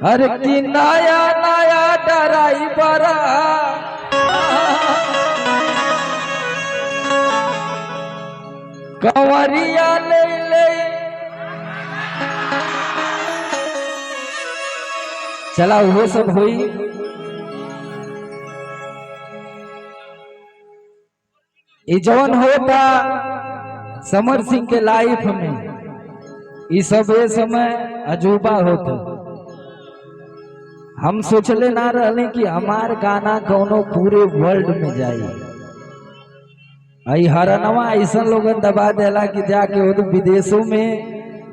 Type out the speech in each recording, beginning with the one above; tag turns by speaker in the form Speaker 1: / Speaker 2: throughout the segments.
Speaker 1: अरे की नया नया ड्राइवर कंवरिया ले ले चला वो सब हुई। ये जवन होता समर सिंह के लाइफ में ये सब ये समय अजूबा होता। हम सोचले ना रहे कि हमार गाना कोनो पूरे वर्ल्ड में जाए। आई हरनवा ऐसा लोगन दबा देला कि जाके वो विदेशों में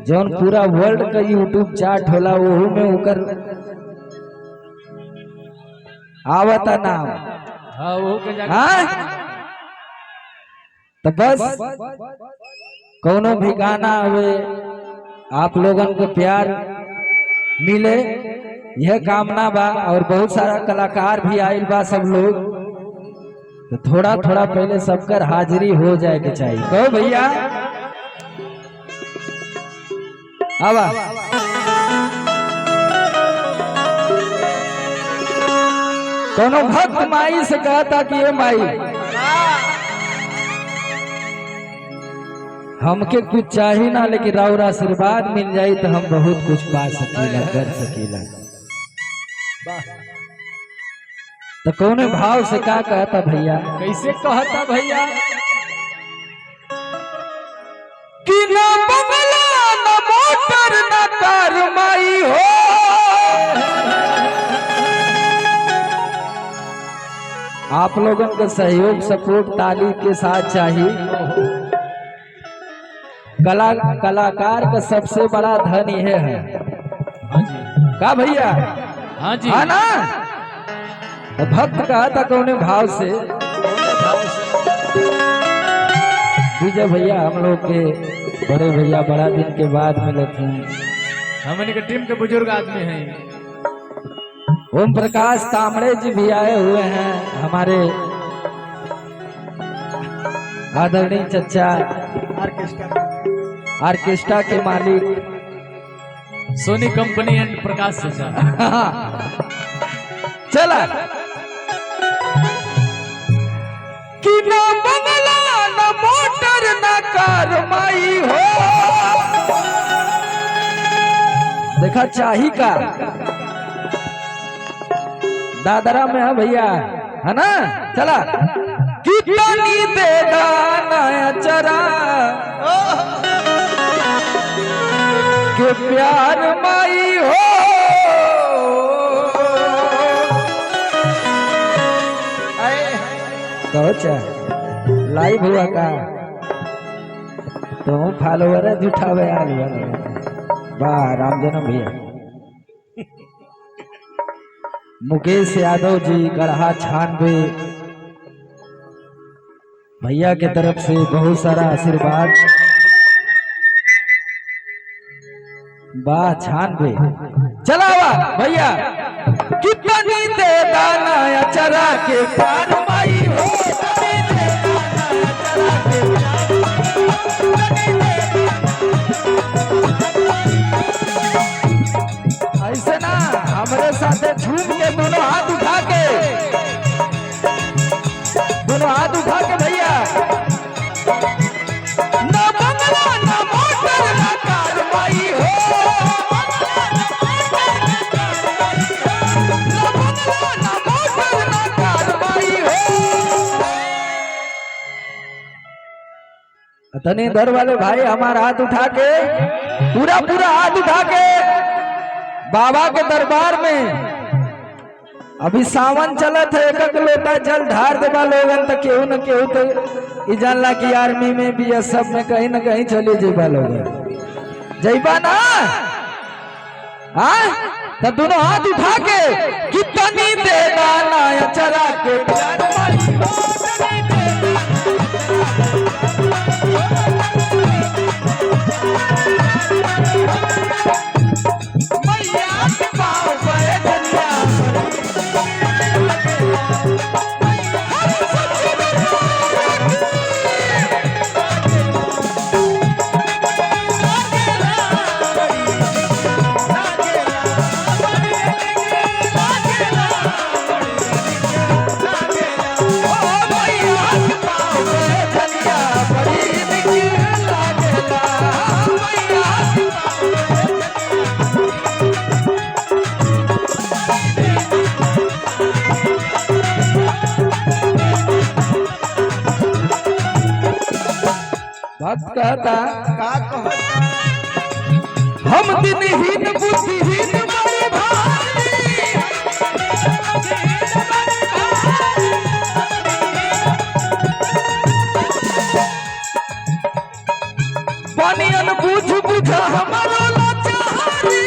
Speaker 1: जौन पूरा वर्ल्ड का यूट्यूब चार्ट होला वो में उकर आवता नाम। हाँ तो बस कोनो भी गाना हुए आप लोगन को प्यार मिले यह कामना बा। और बहुत सारा कलाकार भी आयल बा सब लोग, तो थोड़ा थोड़ा पहले सबकर हाजिरी हो जाए के चाहिए। कहो भैया आवा कोनो भक्त माई से कहता कि ये माई हमके कुछ चाहिए ना, लेकिन राउर आशीर्वाद मिल जाए तो हम बहुत कुछ पा सकीला कर सकीला। तो कौने भाव से क्या कहता भैया, कैसे कहता भैया कि ना बंगला ना मोटर ना कार माई हो, आप लोगन का सहयोग सपोर्ट ताली के साथ चाहिए। कलाकार का सबसे बड़ा धन यह है। हाँ जी का भैया, हाँ जी हाँ ना। तो भक्त कहा था कौने भाव से विजय भैया हम लोग के बड़े भैया बड़ा दिन के बाद मिले थे।
Speaker 2: हमने के टीम के बुजुर्ग आदमी हैं।
Speaker 1: ओम प्रकाश तामड़े जी भी आए हुए हैं, हमारे आदरणीय चच्चा ऑर्केस्ट्रा के मालिक
Speaker 2: सोनी कंपनी एंड प्रकाश चचा।
Speaker 1: चला कि ना बंगला ना मोटर ना कार माई हो, देखा चाही का दादरा में है भैया, है ना। चला कितनी दे दाना चरा के प्यार माई हो, कहो चा लाइव हुआ का तो फॉलोवर है जुटावे आ लिया वाह राम जन्म भैया। मुकेश यादव जी गढ़ा 96 भैया के तरफ से बहुत सारा आशीर्वाद। वाह 96 चला वाह भैया कितनी दे दाना चरा के प्यार माई हो, ऐसे ना हमारे साथ झूम के दोनों हाथ उठा के भैया ना बंगला ना मोटर ना कार माई हो, ना बंगला ना मोटर ना कार माई हो। तनी इधर वाले भाई हमारा हाथ उठा के पूरा हाथ उठा के बाबा के दरबार में अभी सावन चलत है, एक लोटा जल ढार देवा लोगन तो केहू न केहू तो जानला कि आर्मी में भी सब में कहीं न कहीं चले जेबा लोगन जैबा ना। हाँ तो दोनों हाथ उठा के कितनी दे दाना चरा के प्यार माई हो, मैया के पाँव पे धनिया भक्त कहता
Speaker 3: का कहता
Speaker 1: हम दिनहीन बुद्धिहीन बड़े भारी, पानी अनबूझ बुझा हमारो लाचारी।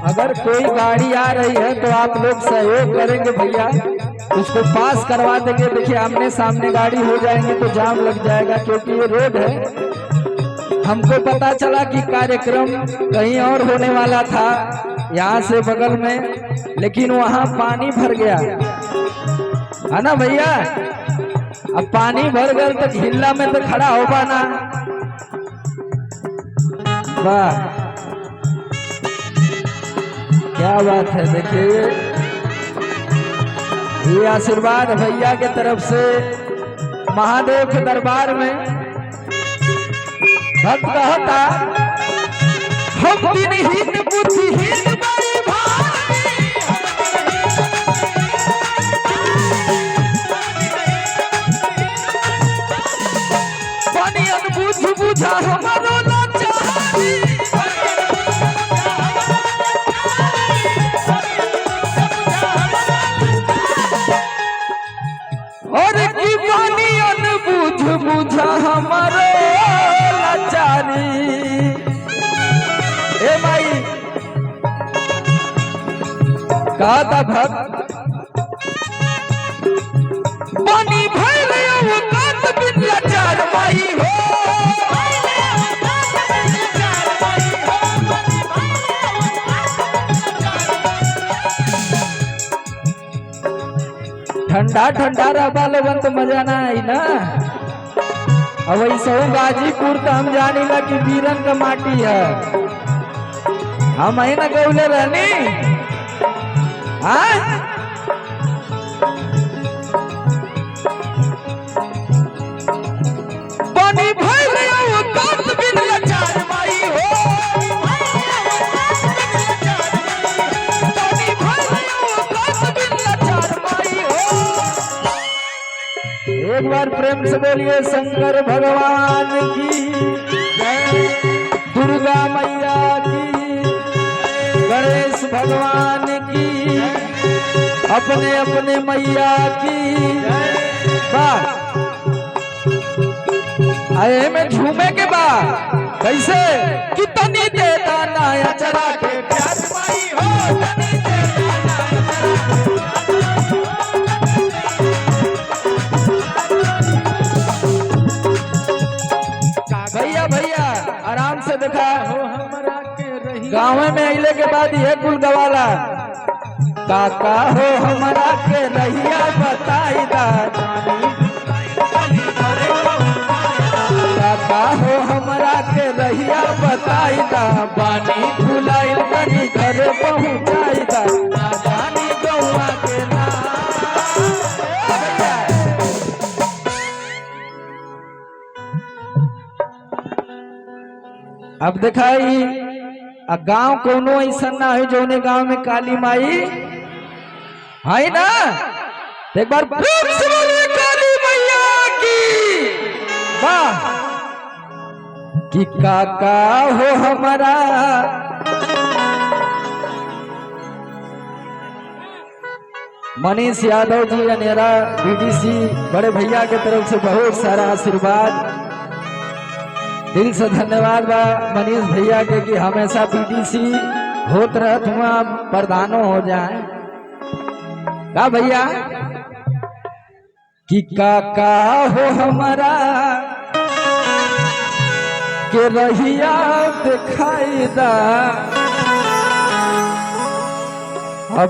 Speaker 1: अगर कोई गाड़ी आ रही है तो आप लोग सहयोग करेंगे भैया, उसको पास करवा देंगे। देखिए आमने सामने गाड़ी हो जाएंगे तो जाम लग जाएगा, क्योंकि ये रोड है। हमको पता चला कि कार्यक्रम कहीं और होने वाला था यहाँ से बगल में, लेकिन वहाँ पानी भर गया है ना भैया। अब पानी भर गया तो हिल्ला में तो खड़ा हो पाना। वाह क्या बात है। देखिए ये आशीर्वाद भैया के तरफ से महादेव के दरबार में। भक्त कहता हम दिनहीन बुद्धिहीन बड़े भारी, पानी अनबूझ बुझा हमारो लाचारी। और की पानी अनबूझ बुझा हमारो लाचारी। ए माई कहता भक्त पानी भइल औकात बिन लाचार माई हो। ठंडा ठंडा रहा लोगन तो मजा ना आई ना। अब वैसे गाजीपुर तो हम जानी ला कि बीरन का माटी है। हम आई ना गौले रहनी पानी भइल औकात बिन लाचार माई हो। पानी भइल औकात बिन लाचार माई हो। एक बार प्रेम से बोलिए शंकर भगवान की जय, दुर्गा मैया की, गणेश भगवान की, अपने अपने मैया की। वाह आए में झूमे के बाद कैसे कितनी देता नाया चला के प्यार माई हो। तनी भैया भैया आराम से देखा गाँव में अइले के बाद ये कुल गवाला काका हो हमारा के रहिया बताई दा। काका हो हमारा के रहिया बताई दा, पानी फुलाई तनी घर पहुँचाई दा। पानी गौआ के ना अब दिखाई गांव कोनो ऐसा ना है जोने गांव में काली माई है ना। एक बार प्रेम से बोलिए काली मैया की। वाह कि काका हो हमारा मनीष यादव जी अनेरा बीडीसी बड़े भैया के तरफ से बहुत सारा आशीर्वाद। दिल से धन्यवाद बा मनीष भैया के कि हमेशा बीडीसी होत रहत हुआ प्रधानो हो जाए का भैया। कि काका हो हमारा के रहिया दिखाई दा,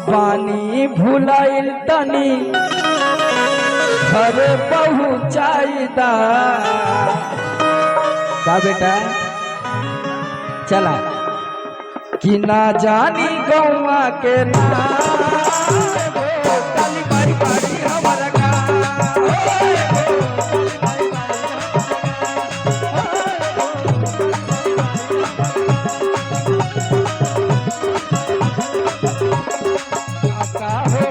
Speaker 1: पानी भुलाइल तनी घर पहुँचाई दा। का बेटा चला कि ना जानी गौवा के ना काली बाई बाड़ी हमारा का। काका हो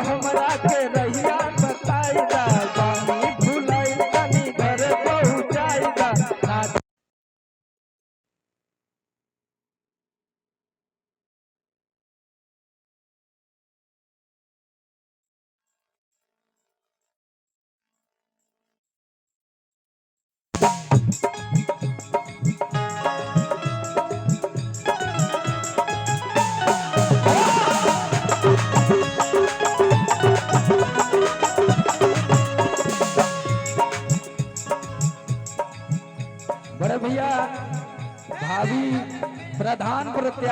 Speaker 1: बड़े भैया भाभी प्रधान प्रत्याशी